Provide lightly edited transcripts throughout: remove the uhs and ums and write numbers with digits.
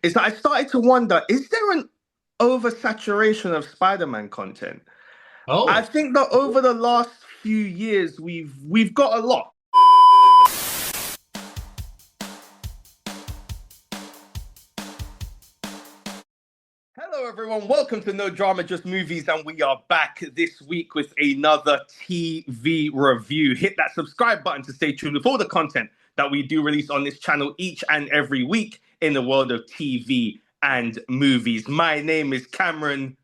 is that I started to wonder, is there an oversaturation of Spider-Man content? I Oh, think that over the last few years we've got a lot. Hello everyone, welcome to No Drama Just Movies, and we are back this week with another TV review. Hit that subscribe button to stay tuned with all the content that we do release on this channel each and every week in the world of TV and movies. My name is Cameron.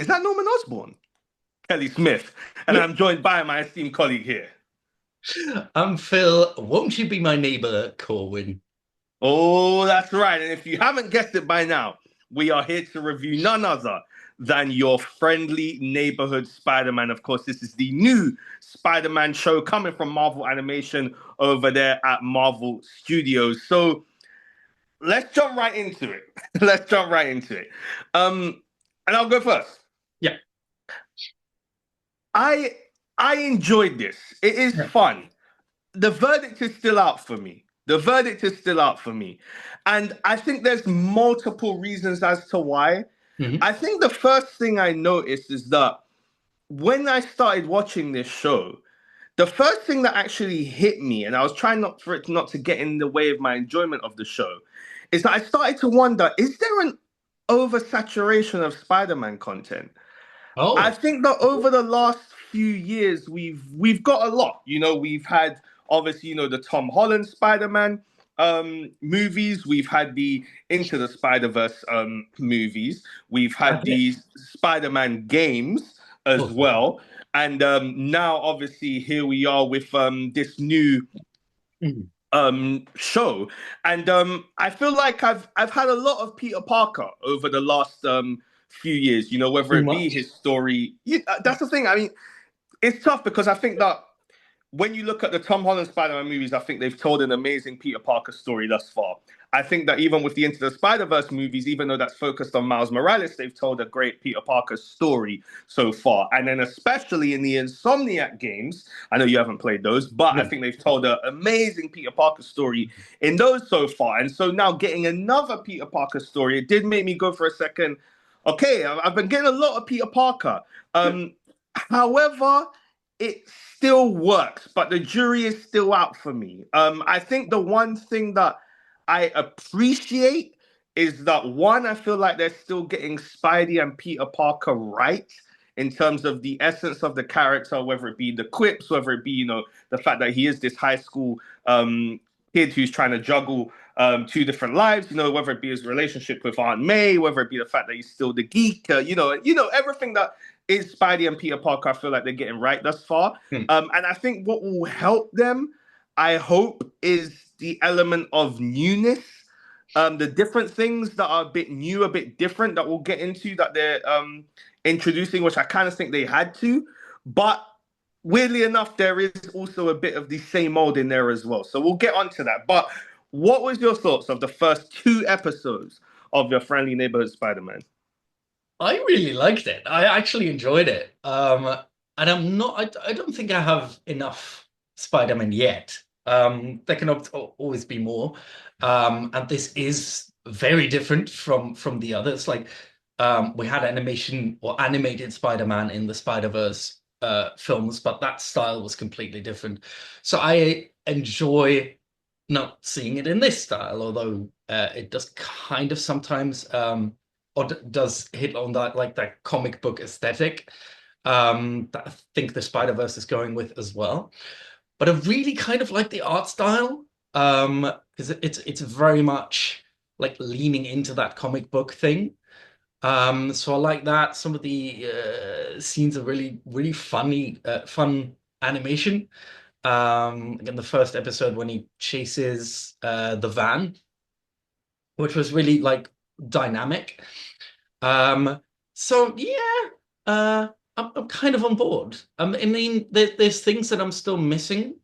Is that Norman Osborn? Kelly Smith, and I'm joined by my esteemed colleague here. I'm Phil. Won't you be my neighbor, Corwin? Oh, that's right. And if you haven't guessed it by now, we are here to review none other than your friendly neighborhood Spider-Man. Of course, this is the new Spider-Man show coming from Marvel Animation over there at Marvel Studios. So let's jump right into it. Let's jump right into it. And I'll go first. Yeah. I I enjoyed this. It is Yeah. fun. The verdict is still out for me. The verdict is still out for me. And I think there's multiple reasons as to why. Mhm. I think the first thing I noticed is that when I started watching this show, the first thing that actually hit me, and I was trying not for it not to get in the way of my enjoyment of the show, is that I started to wonder, is there an oversaturation of Spider-Man content? I Oh, think that over the last few years, we've got a lot. We've had obviously, the Tom Holland Spider-Man movies. We've had the Into the Spider-Verse movies. We've had yeah. these Spider-Man games as Oh, well. And now, obviously, here we are with this new mhm. show, and I feel like I've had a lot of Peter Parker over the last few years, whether Too it be much. his story. Yeah, that's the thing. I mean, it's tough because I think that when you look at the Tom Holland Spider-Man movies, I think they've told an amazing Peter Parker story thus far. I think that even with the Into the Spider-Verse movies, even though that's focused on Miles Morales, they've told a great Peter Parker story so far. And then especially in the Insomniac games, I know you haven't played those, but I No. think they've told an amazing Peter Parker story in those so far. And so now getting another Peter Parker story, it did make me go for a second, okay, I've been getting a lot of Peter Parker. However, it still works, but the jury is still out for me. I think the one thing that I appreciate is that one, I feel like they're still getting Spidey and Peter Parker right in terms of the essence of the character, whether it be the quips, whether it be, the fact that he is this high school kid who's trying to juggle two different lives, whether it be his relationship with Aunt May, whether it be the fact that he's still the geek, everything that is Spidey and Peter Parker, I feel like they're getting right thus far. Hmm. And I think what will help them, I hope, is the element of newness. The different things that are a bit new, a bit different that we'll get into that they're introducing, which I kind of think they had to. But weirdly enough, there is also a bit of the same old in there as well. So we'll get onto that. But what was your thoughts of the first two episodes of your friendly neighborhood Spider-Man? I really liked it. I actually enjoyed it. And I don't think I have enough Spider-Man yet. There can always be more. And this is very different from the others. Like, we had animation or animated Spider-Man in the Spider-Verse films, but that style was completely different. So I enjoy not seeing it in this style, although it does kind of sometimes or does hit on that, like, that comic book aesthetic that I think the Spider-Verse is going with as well. But I really kind of like the art style, because it's very much like leaning into that comic book thing. So I like that. Some of the scenes are really funny, fun animation. Again, the first episode when he chases the van, which was really like dynamic. Um, so yeah, I'm kind of on board. I mean, there's things that I'm still missing.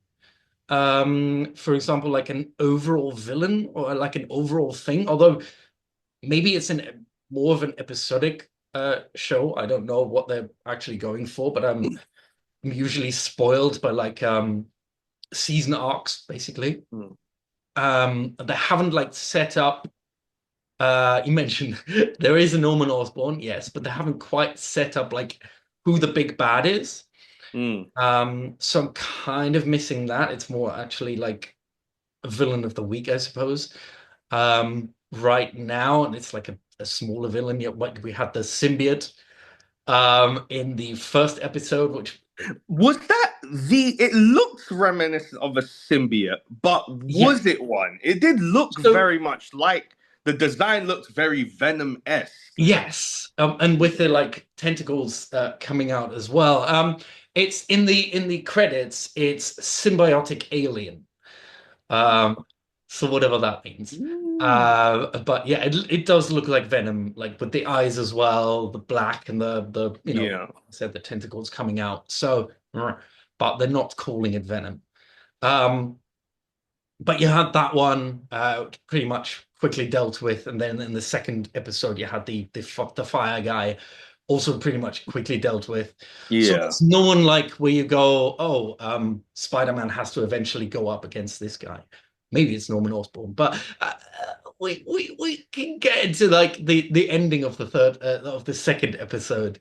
For example, like an overall villain or like an overall thing. Although maybe it's an more of an episodic show. I don't know what they're actually going for, but I'm usually spoiled by like season arcs, basically. Mm. They haven't like set up You mentioned there is a Norman Osborn, yes, but they haven't quite set up like who the big bad is. Mm, So I'm kind of missing that. It's more actually like a villain of the week, I suppose. Right now, and it's like a smaller villain. Yet, like we had the symbiote in the first episode, which was that it looked reminiscent of a symbiote, but yeah. was it one? It did look So very much like the design looked very Venom-esque. yes, and with the like tentacles coming out as well. It's in the credits. It's symbiotic alien. Um, so whatever that means. Mm. But yeah, it does look like Venom, like with the eyes as well, the black and the Yeah. I said the tentacles coming out. So, but they're not calling it Venom. Um, but you had that one pretty much quickly dealt with, and then in the second episode you had the fire guy also pretty much quickly dealt with. So Yeah. it's no one like where you go, oh, Spider-Man has to eventually go up against this guy. Maybe it's Norman Osborn, but we can get into like the ending of the third of the second episode,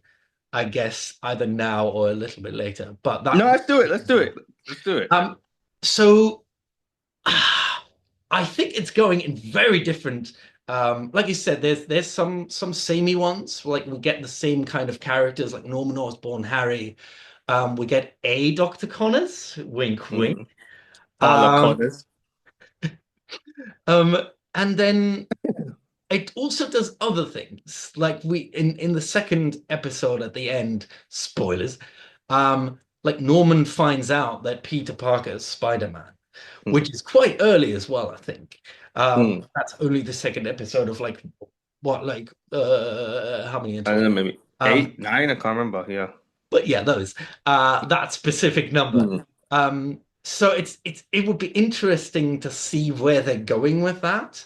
I guess, either now or a little bit later. But No, that let's do it. Let's do it. Let's do it. um so I think it's going in very different. Like you said, there's some samey ones. Like we get the same kind of characters, like Norman Osborn, Harry. We get a Dr. Connors, wink, wink. Mm. Harlock Um, Connors. um, and then it also does other things. Like we in the second episode at the end, spoilers. Like Norman finds out that Peter Parker is Spider-Man, which Mm. is quite early as well, I think. Mm. That's only the second episode of like what, like how many in I don't know, total? maybe Um, eight, nine. I can't remember. Yeah. but yeah, those that specific number. Mm. So it would be interesting to see where they're going with that.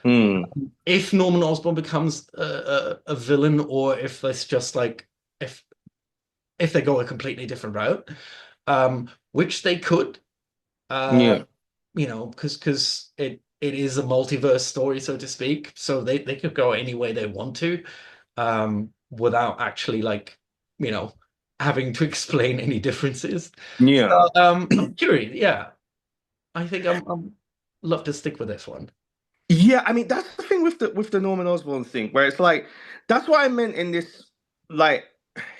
Mm. If Norman Osborn becomes a villain, or if it's just like if if they go a completely different route, which they could. Uh, Yeah. because it is a multiverse story, so to speak. So they could go any way they want to, without actually like, you know, having to explain any differences. Yeah. So I'm curious. Yeah, I think I'm love to stick with this one. Yeah, I mean that's the thing with the Norman Osborn thing, where it's like that's what I meant in this like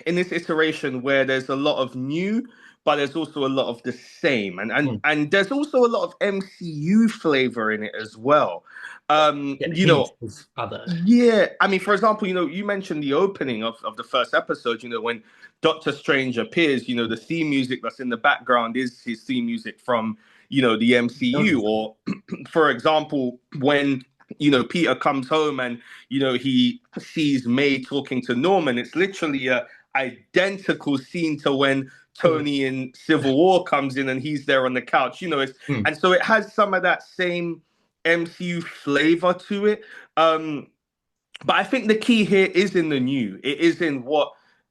in this iteration where there's a lot of new, but there's also a lot of the same, and Hmm. and there's also a lot of MCU flavor in it as well. Get You hints know, of other. yeah, I mean, for example, you mentioned the opening of the first episode, when Doctor Strange appears, the theme music that's in the background is his theme music from, the MCU. Notice. Or, for example, when, Peter comes home and, he sees May talking to Norman, it's literally a identical scene to when Hmm. Tony in Civil War comes in and he's there on the couch, Hmm. and so it has some of that same MCU flavor to it. Um, but I think the key here is in the new. It is in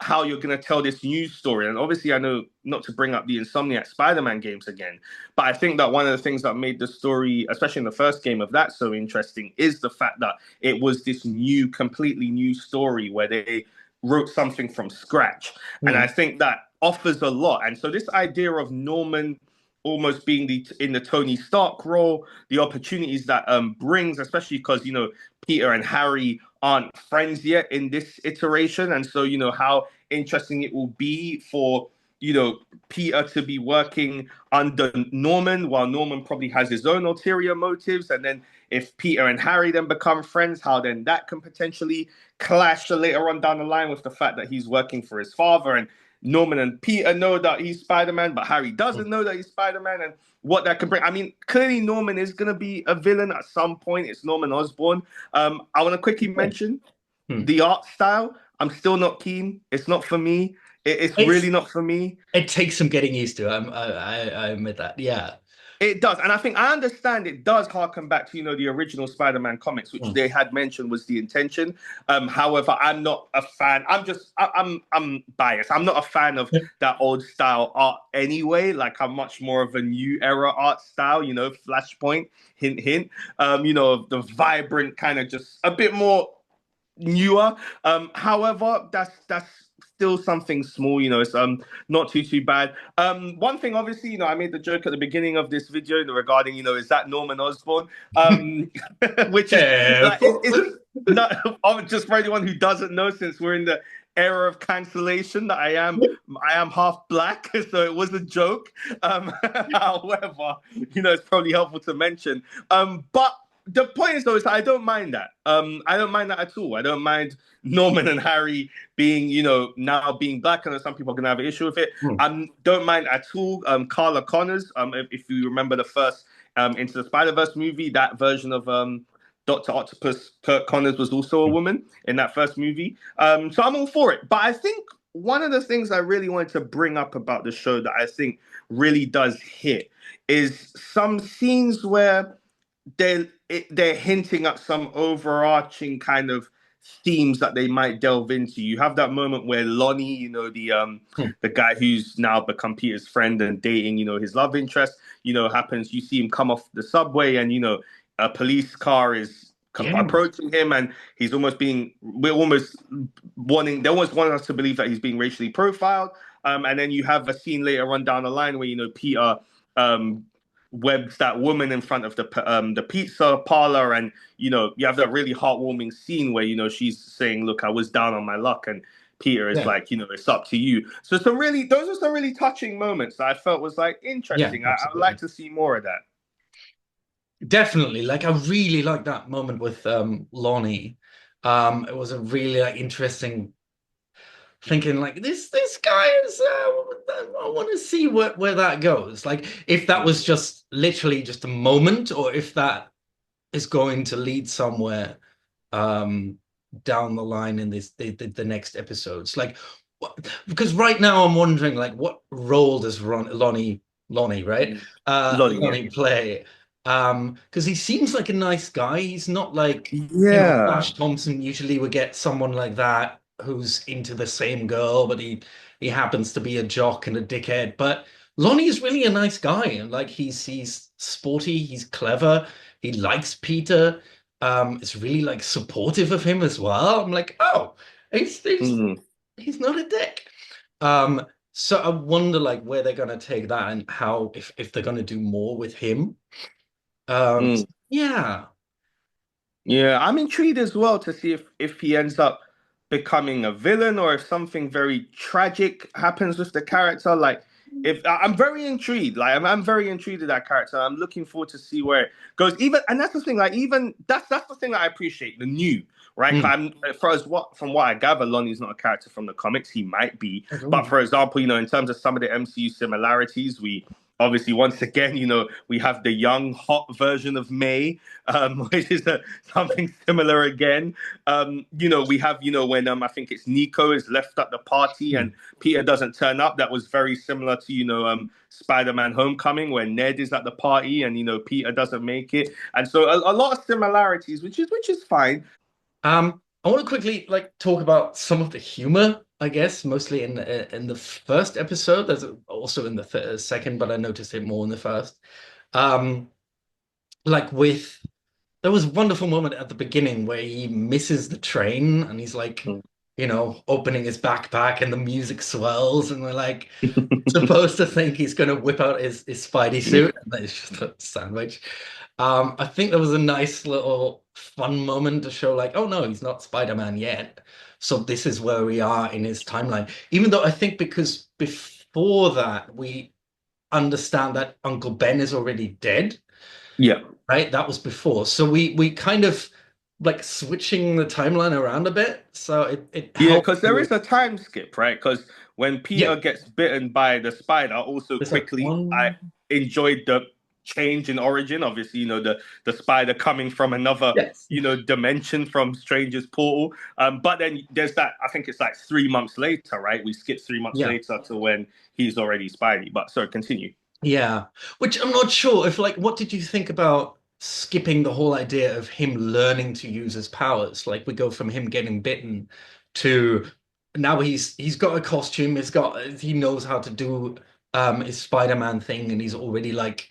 how you're going to tell this new story. And obviously, I know not to bring up the Insomniac Spider-Man games again, but I think that one of the things that made the story, especially in the first game of that, so interesting is the fact that it was this new, completely new story where they wrote something from scratch. And Hmm. I think that offers a lot. And so this idea of Norman almost being in the Tony Stark role, the opportunities that brings, especially because Peter and Harry aren't friends yet in this iteration, and so how interesting it will be for Peter to be working under Norman while Norman probably has his own ulterior motives, and then if Peter and Harry then become friends, how then that can potentially clash later on down the line with the fact that he's working for his father, and Norman and Peter know that he's Spider-Man, but Harry Hmm. doesn't know that he's Spider-Man, and what that can bring. I mean, clearly Norman is going to be a villain at some point. It's Norman Osborn. I want to quickly mention Hmm. the art style. I'm still not keen. It's not for me. It's It's really not for me. it takes some getting used to. I admit that. Yeah. It does, and I think I understand it does harken back to the original Spider-Man comics, which Mm. they had mentioned was the intention. However, I'm not a fan. I'm biased. I'm not a fan of that old style art anyway. Like I'm much more of a new era art style. Flashpoint, hint hint. The vibrant kind of just a bit more newer. However, that's still something small. It's not too bad. One thing, obviously, I made the joke at the beginning of this video regarding, is that Norman Osborn, which is like Careful. it's not just for anyone who doesn't know, since we're in the era of cancellation that I am half black, so it was a joke. However, it's probably helpful to mention. But the point is though, is I don't mind that. I don't mind that at all. I don't mind Norman and Harry being, now being black. I know some people are gonna have an issue with it. Mm. I don't mind at all. Carla Connors. If you remember the first Into the Spider-Verse movie, that version of Doctor Octopus, Kurt Connors was also a woman in that first movie. So I'm all for it. But I think one of the things I really wanted to bring up about the show that I think really does hit is some scenes where they're hinting at some overarching kind of themes that they might delve into. You have that moment where Lonnie, Mm. the guy who's now become Peter's friend and dating, his love interest, happens. You see him come off the subway, and a police car is Yeah. approaching him, and he's almost being. We're almost wanting. They almost want us to believe that he's being racially profiled. And then you have a scene later on down the line where Peter um, webs that woman in front of the pizza parlor, and you have that really heartwarming scene where she's saying, "Look, I was down on my luck," and Peter is Yeah. like, "It's up to you." So those are some really touching moments that I felt was like Yeah, interesting. I would like absolutely. to see more of that. Definitely. Like I really like that moment with Lonnie. It was a really like interesting thinking like this guy is I want to see where that goes. Like if that was just literally just a moment or if that is going to lead somewhere um down the line in the next episodes. Like because right now I'm wondering like what role does Lonnie, right? Lonnie, yeah. Lonnie play. Because he seems like a nice guy. He's not like, Yeah. Flash Thompson usually would get someone like that who's into the same girl, but he happens to be a jock and a dickhead. But Lonnie is really a nice guy, and like he's sporty, he's clever, he likes Peter. Is really like supportive of him as well. I'm like, oh, he's he's Mm, he's not a dick. Um, so I wonder like where they're gonna take that and how if they're gonna do more with him. mm. Yeah. Yeah, I'm intrigued as well to see if he ends up becoming a villain or if something very tragic happens with the character. Like, if I'm very intrigued, like I'm very intrigued with that character. I'm looking forward to see where it goes. Even and that's the thing, like even that's the thing that I appreciate the new. Right, Mm. I'm for as what from what I gather, Lonnie's not a character from the comics. He might be, but Oh. for example, in terms of some of the MCU similarities, we obviously once again, we have the young, hot version of May, which is something similar again. We have, when I think it's Nico is left at the party and Mm. Peter doesn't turn up. That was very similar to, Spider-Man Homecoming, where Ned is at the party and Peter doesn't make it. And so a lot of similarities, which is fine. I want to quickly like talk about some of the humor, I guess, mostly in the first episode. There's also in the second, but I noticed it more in the first. Um, like with there was a wonderful moment at the beginning where he misses the train and he's like, opening his backpack and the music swells and we're like supposed to think he's gonna whip out his Spidey suit and then it's just a sandwich. I think there was a nice little fun moment to show like, oh no, he's not Spider-Man yet. So this is where we are in his timeline. Even though I think because before that we understand that Uncle Ben is already dead, Yeah. right? That was before. So we kind of like switching the timeline around a bit. So it Yeah, helped because there to, is a time skip, right? Because when yeah, Peter gets bitten by the spider, also there's like quickly I one, enjoyed the change in origin. Obviously, the spider coming from another, yes. dimension from Stranger's portal. But then there's that. I think it's like 3 months later, right? We skip 3 months Yeah. later to when he's already Spidey. But sorry, continue. Yeah, which I'm not sure if like what did you think about skipping the whole idea of him learning to use his powers? Like we go from him getting bitten to now he's got a costume, he knows how to do his Spider-Man thing and he's already like,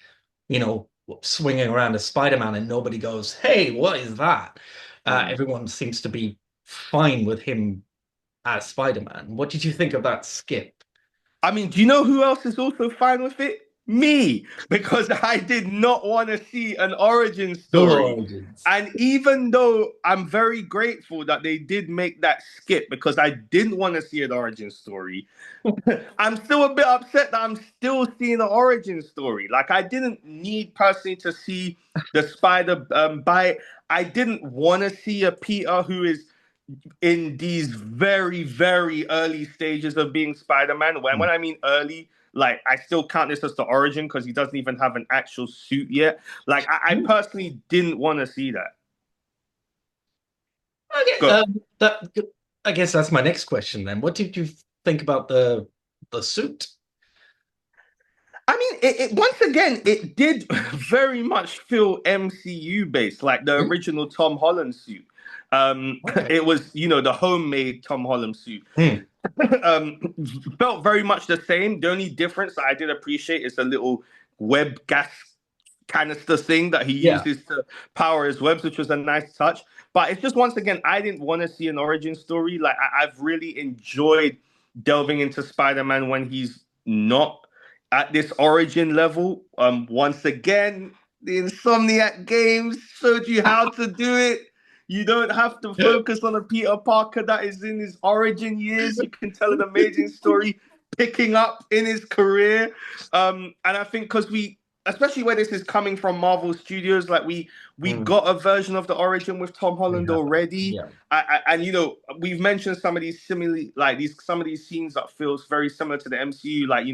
you know, swinging around as Spider-Man and nobody goes, "Hey, what is that?" Mm. Everyone seems to be fine with him as Spider-Man. What did you think of that skip? I mean, do you know who else is also fine with it? Me, because I did not want to see an origin No story. origins. And even though I'm very grateful that they did make that skip because I didn't want to see an origin story, I'm still a bit upset that I'm still seeing an origin story. Like, I didn't need personally to see the spider bite. I didn't want to see a Peter who is in these very, very early stages of being Spider-Man. When I mean early, like I still count this as the origin because he doesn't even have an actual suit yet. Like I personally didn't want to see that. Okay, Go. that I guess that's my next question then. What did you think about the suit? I mean, once again, it did very much feel MCU based, like the Hmm? original Tom Holland suit. Okay. It was, the homemade Tom Holland suit. Hmm. um, Felt very much the same. The only difference that I did appreciate is a little web gas canister thing that he Yeah. uses to power his webs, which was a nice touch. But it's just once again, I didn't want to see an origin story. Like I've really enjoyed delving into Spider-Man when he's not at this origin level. Once again, the Insomniac games showed you how to do it. You don't have to focus on a Peter Parker that is in his origin years. You can tell an amazing story picking up in his career. And I think because especially where this is coming from Marvel Studios, like we Hmm. got a version of the origin with Tom We Holland have that. already. Yeah. And we've mentioned some of these similarly like these some of these scenes that feels very similar to the MCU, like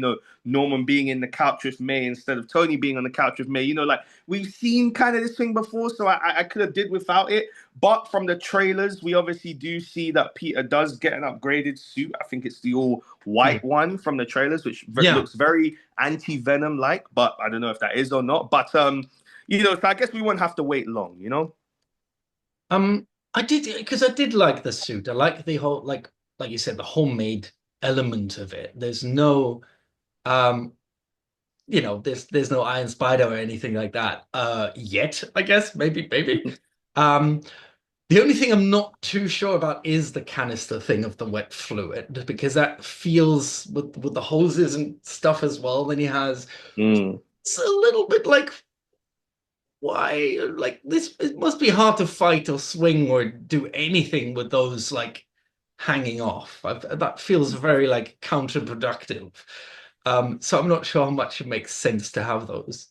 Norman being in the couch with May instead of Tony being on the couch with May. Like we've seen kind of this thing before, so I could have did without it. But from the trailers, we obviously do see that Peter does get an upgraded suit. I think it's the all Hmm. white one from the trailers, which Yeah. looks very anti-venom like, but I don't know if that is or not. But so I guess we won't have to wait long. Um, I did because I did like the suit. I like the whole like you said, the homemade element of it. There's no um there's no Iron Spider or anything like that yet, I guess. Maybe. Um The only thing I'm not too sure about is the canister thing of the wet fluid, because that feels with the hoses and stuff as well. Then he has Mm. it's a little bit like why like this it must be hard to fight or swing or do anything with those like hanging off. That feels very like counterproductive. So I'm not sure how much it makes sense to have those.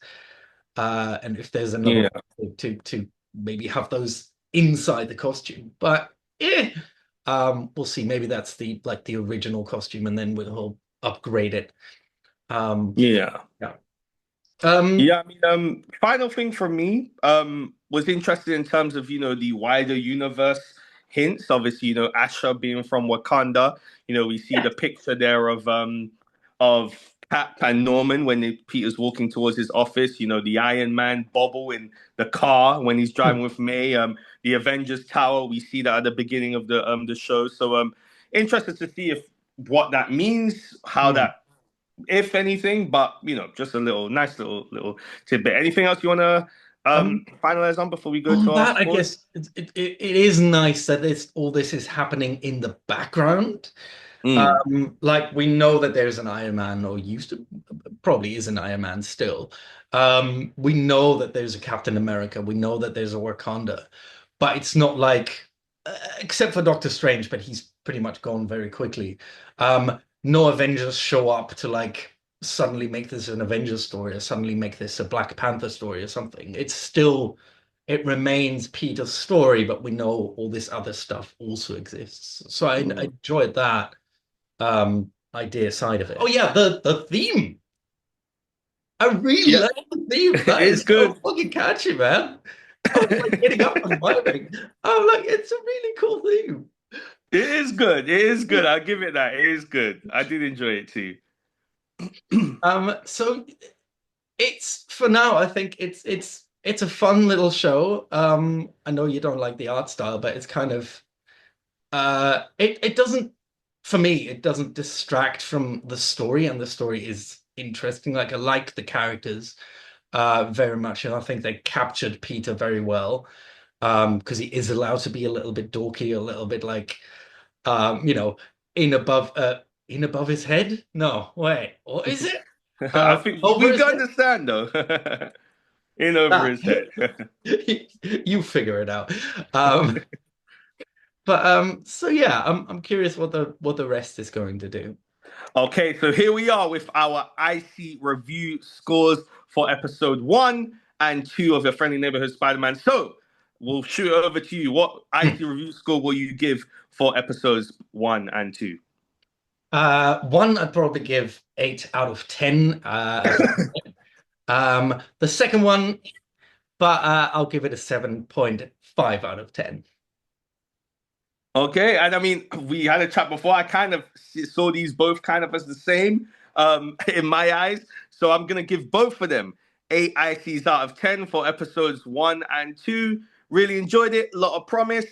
And if there's another Yeah. way to maybe have those inside the costume. But yeah, we'll see. Maybe that's the original costume, and then we'll upgrade it. Um, Yeah. yeah. Um, Yeah, I mean, final thing for me, was interested in terms of, the wider universe hints. Obviously, Asha being from Wakanda, we see yeah. the picture there of Cap and Norman when Peter's walking towards his office, the Iron Man bobble in the car when he's driving with May, the Avengers Tower, we see that at the beginning of the show. So interested to see if what that means, how Hmm. that if anything, but just a little nice little tidbit. Anything else you want to finalize on before we go On to our that, I scores? guess it is nice that all this is happening in the background. Mm, Like we know that there's an Iron Man, or used to probably is an Iron Man still. We know that there's a Captain America. We know that there's a Wakanda, but it's not like, except for Doctor Strange, but he's pretty much gone very quickly. No Avengers show up to like suddenly make this an Avengers story or suddenly make this a Black Panther story or something. It remains Peter's story, but we know all this other stuff also exists. So I mm. enjoyed that idea side of it. Oh yeah, the theme. I really Yeah, like the theme. it That is is so good. fucking catchy, man. I was like getting up and vibing. I'm like, it's a really cool theme. It is good. It is good. I'll give it that. It is good. I did enjoy it too. So It's for now, I think it's a fun little show. I know you don't like the art style, but it's kind of it doesn't for me, it doesn't distract from the story, and the story is interesting. Like I like the characters very much, and I think they captured Peter very well. Because he is allowed to be a little bit dorky, a little bit like you know, in above his head. No, wait, what is it? I think Over you his do head. understand though. In over Ah, his head. you figure it out. Um, but so yeah, I'm curious what the rest is going to do. Okay, so here we are with our Icee review scores for episode 1 and 2 of your friendly neighborhood Spider-Man. So we'll shoot it over to you. What Icee review score will you give for episodes 1 and 2? One I'd probably give 8 out of 10. The second one, but I'll give it a 7.5 out of 10. Okay, and I mean, we had a chat before. I kind of saw these both kind of as the same in my eyes. So I'm going to give both of them 8 ICs out of 10 for episodes 1 and 2. Really enjoyed it. A lot of promise.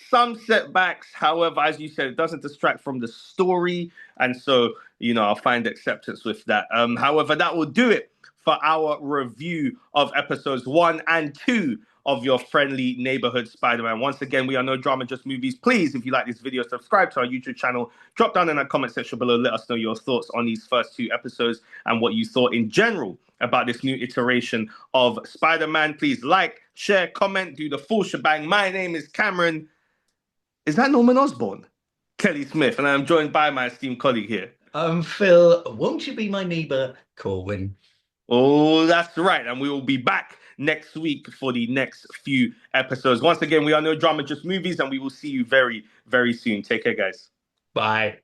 Some setbacks. However, as you said, it doesn't distract from the story. And so, I'll find acceptance with that. However, that will do it for our review of episodes 1 and 2 of your friendly neighborhood Spider-Man. Once again, we are no drama, just movies. Please, if you like this video, subscribe to our YouTube channel. Drop down in the comment section below. Let us know your thoughts on these first 2 episodes and what you thought in general about this new iteration of Spider-Man. Please like, share, comment, do the full shebang. My name is Cameron. Is that Norman Osborn? Kelly Smith, and I'm joined by my esteemed colleague here. Phil, won't you be my neighbor, Corwin? Oh, that's right. And we will be back next week for the next few episodes. Once again, we are no drama, just movies, and we will see you very, very soon. Take care, guys. Bye.